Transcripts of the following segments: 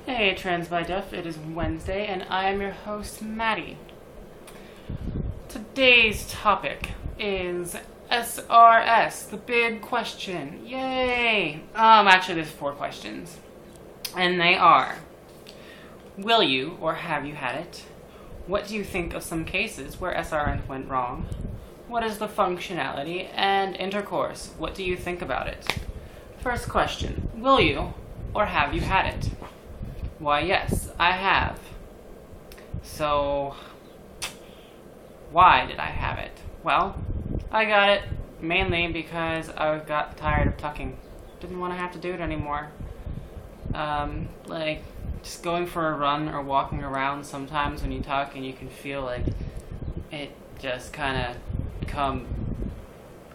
Hey TransByDef, it is Wednesday and I am your host Maddie. Today's topic is SRS, the big question. Yay! Actually there's 4 questions. And they are: will you or have you had it? What do you think of some cases where SRS went wrong? What is the functionality? And intercourse, what do you think about it? First question, will you or have you had it? Why, yes, I have. So, why did I have it? Well, I got it mainly because I got tired of tucking. Didn't want to have to do it anymore. Just going for a run or walking around sometimes when you tuck and you can feel like it just kind of come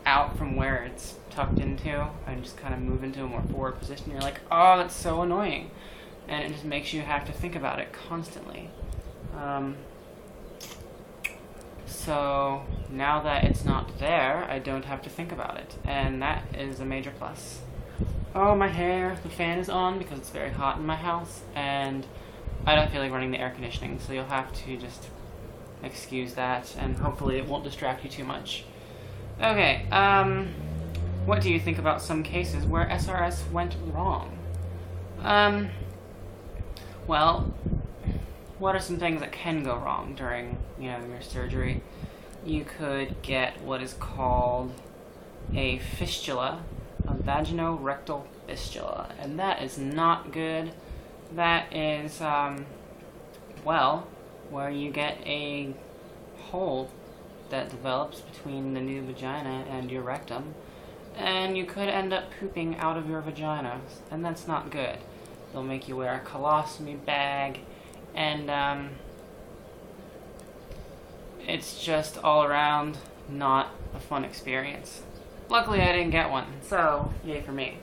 out from where it's tucked into and just kind of move into a more forward position. You're like, oh, that's so annoying. And it just makes you have to think about it constantly. So now that it's not there, I don't have to think about it, and that is a major plus. Oh, my hair, the fan is on because it's very hot in my house, and I don't feel like running the air conditioning, so you'll have to just excuse that, and hopefully it won't distract you too much. Okay, what do you think about some cases where SRS went wrong? Well, what are some things that can go wrong during, your surgery? You could get what is called a fistula, a vagino-rectal fistula, and that is not good. That is, where you get a hole that develops between the new vagina and your rectum, and you could end up pooping out of your vagina, and that's not good. They'll make you wear a colostomy bag, and it's just all around not a fun experience. Luckily I didn't get one, so yay for me.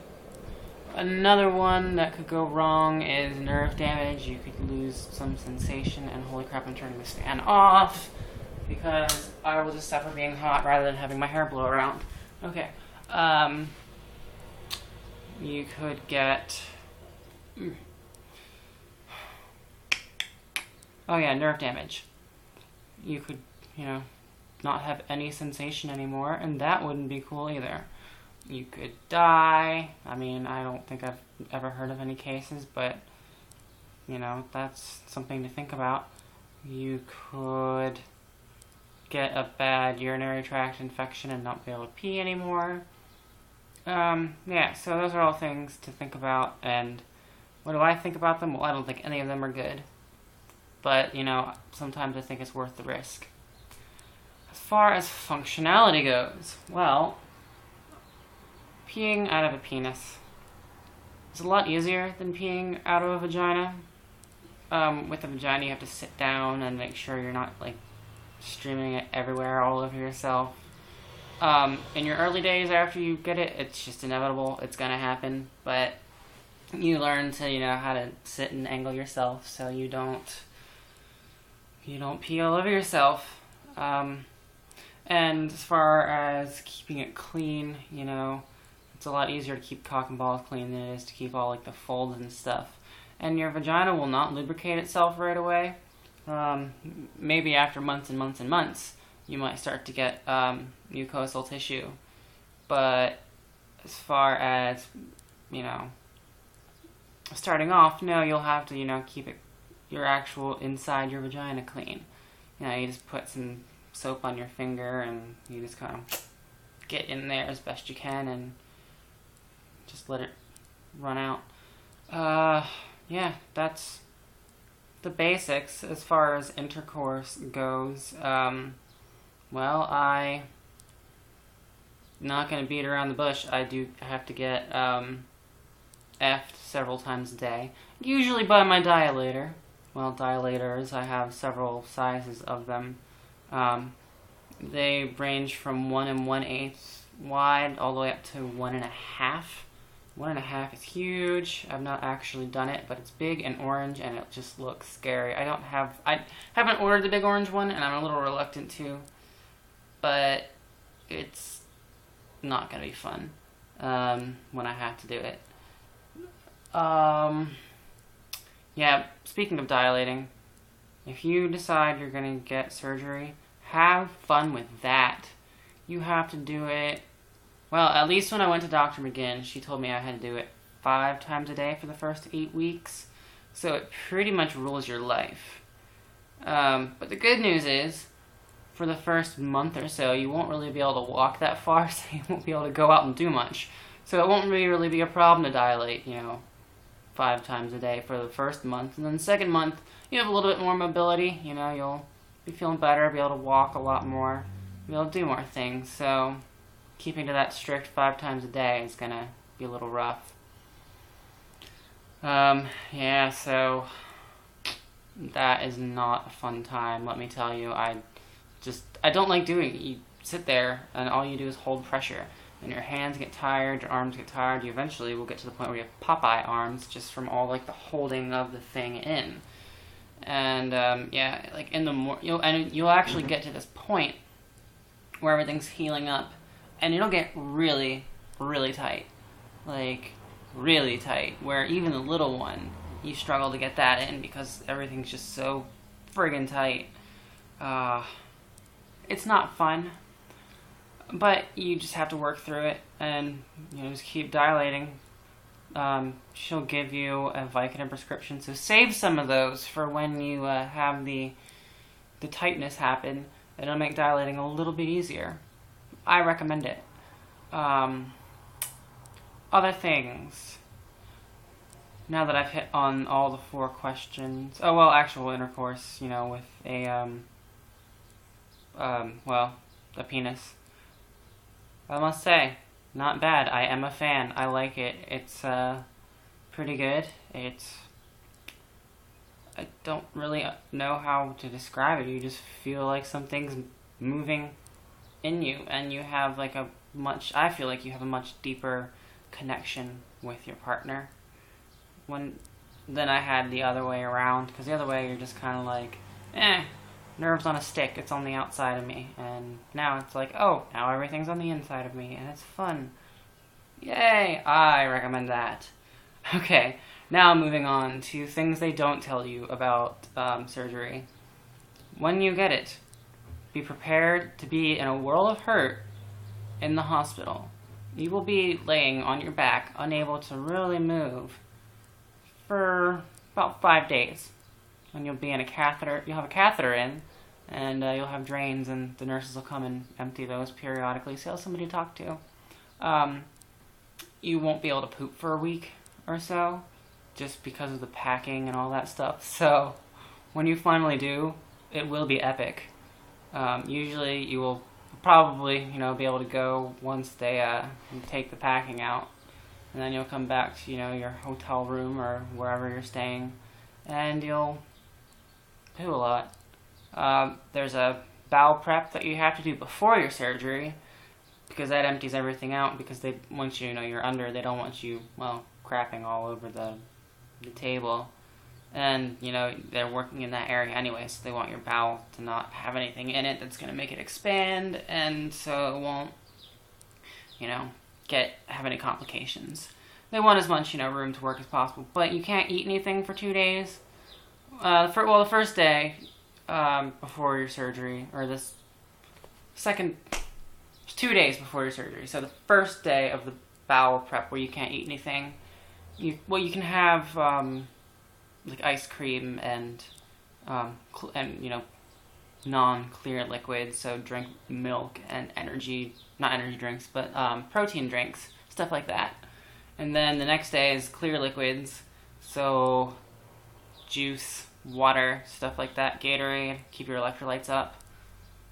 Another one that could go wrong is nerve damage. You could lose some sensation, and holy crap, I'm turning this fan off because I will just suffer being hot rather than having my hair blow around. Okay, you could get... Oh yeah, nerve damage. You could, not have any sensation anymore, and that wouldn't be cool either. You could die. I mean, I don't think I've ever heard of any cases, but, that's something to think about. You could get a bad urinary tract infection and not be able to pee anymore. Yeah, so those are all things to think about, and what do I think about them? Well, I don't think any of them are good. But, sometimes I think it's worth the risk. As far as functionality goes, well, peeing out of a penis is a lot easier than peeing out of a vagina. With a vagina, you have to sit down and make sure you're not, streaming it everywhere all over yourself. In your early days after you get it, it's just inevitable. It's gonna happen, but you learn to, how to sit and angle yourself so you don't pee all over yourself. And as far as keeping it clean, it's a lot easier to keep cock and balls clean than it is to keep all the folds and stuff. And your vagina will not lubricate itself right away. Maybe after months and months and months, you might start to get mucosal tissue. But as far as, starting off, no, you'll have to, keep your actual inside your vagina clean. You just put some soap on your finger and you just kind of get in there as best you can and just let it run out. Yeah, that's the basics. As far as intercourse goes, well, I'm not going to beat around the bush. I do have to get effed several times a day, usually by my dilator. Well, dilators, I have several sizes of them. They range from 1 1/8 wide all the way up to 1 1/2. 1 1/2 is huge. I've not actually done it, but it's big and orange, and it just looks scary. I haven't ordered the big orange one, and I'm a little reluctant to, but it's not going to be fun when I have to do it. Yeah, speaking of dilating, if you decide you're going to get surgery, have fun with that. You have to do it, well, at least when I went to Dr. McGinn, she told me I had to do it 5 times a day for the first 8 weeks. So it pretty much rules your life. But the good news is, for the first month or so, you won't really be able to walk that far, so you won't be able to go out and do much. So it won't really be a problem to dilate, 5 times a day for the first month. And then the second month, you have a little bit more mobility. You'll be feeling better, be able to walk a lot more, be able to do more things. So keeping to that strict 5 times a day is going to be a little rough. Yeah, so that is not a fun time, let me tell you. I don't like doing it. You sit there and all you do is hold pressure. And your hands get tired, your arms get tired. You eventually will get to the point where you have Popeye arms just from all the holding of the thing in. And yeah, in the you'll actually get to this point where everything's healing up, and it'll get really, really tight, really tight. Where even the little one, you struggle to get that in because everything's just so friggin' tight. It's not fun. But you just have to work through it and just keep dilating. She'll give you a Vicodin prescription, so save some of those for when you have the tightness happen. It'll make dilating a little bit easier. I recommend it. Other things. Now that I've hit on all the 4 questions. Oh well, actual intercourse. With a a penis. I must say, not bad. I am a fan. I like it. It's pretty good. I don't really know how to describe it. You just feel like something's moving in you, and you have I feel like you have a much deeper connection with your partner than I had the other way around, because the other way you're just kind of nerves on a stick, it's on the outside of me, and now it's now everything's on the inside of me, and it's fun. Yay! I recommend that. Okay, now moving on to things they don't tell you about surgery. When you get it, be prepared to be in a world of hurt in the hospital. You will be laying on your back, unable to really move, for about 5 days. And you'll be in you'll have a catheter in, and you'll have drains, and the nurses will come and empty those periodically, so you'll have somebody to talk to. You won't be able to poop for a week or so, just because of the packing and all that stuff. So when you finally do, it will be epic. Usually you will probably, be able to go once they take the packing out, and then you'll come back to, your hotel room or wherever you're staying, and you'll poo a lot. There's a bowel prep that you have to do before your surgery, because that empties everything out, because once you're under, they don't want you, crapping all over the table. And, they're working in that area anyway, so they want your bowel to not have anything in it that's going to make it expand, and so it won't, have any complications. They want as much, room to work as possible, but you can't eat anything for 2 days. The first day before your surgery, or this second, 2 days before your surgery. So the first day of the bowel prep, where you can't eat anything, you can have ice cream and non-clear liquids. So drink milk and not energy drinks, but protein drinks, stuff like that. And then the next day is clear liquids, so juice, water, stuff like that, Gatorade, keep your electrolytes up,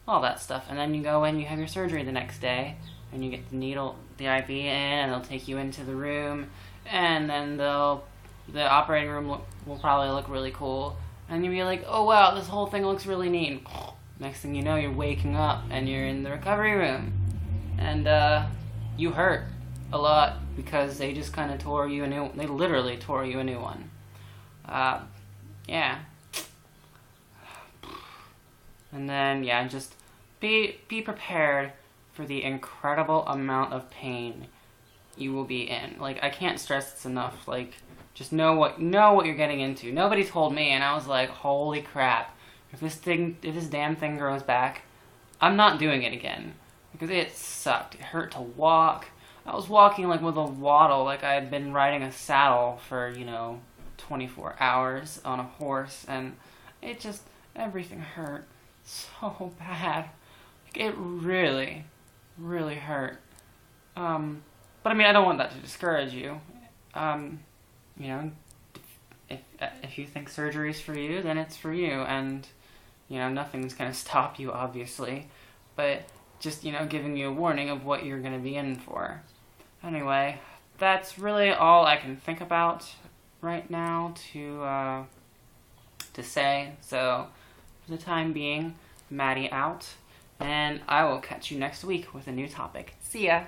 all that stuff. And then you go in, you have your surgery the next day, and you get the IV in, and they'll take you into the room, and then the operating room will probably look really cool, and you'll be like, oh wow, this whole thing looks really neat. Next thing you know, you're waking up, and you're in the recovery room, and you hurt a lot, because they just kind of they literally tore you a new one. Yeah. And then, just be prepared for the incredible amount of pain you will be in. I can't stress this enough. Just know what you're getting into. Nobody told me, and I was like, holy crap. If this damn thing grows back, I'm not doing it again. Because it sucked. It hurt to walk. I was walking like with a waddle, like I had been riding a saddle for, 24 hours on a horse, and it just, everything hurt so bad. It really, really hurt. But I mean, I don't want that to discourage you. If you think surgery's for you, then it's for you, and nothing's gonna stop you, obviously, but just giving you a warning of what you're gonna be in for. Anyway, that's really all I can think about right now to say. So for the time being, Maddie out, and I will catch you next week with a new topic. See ya.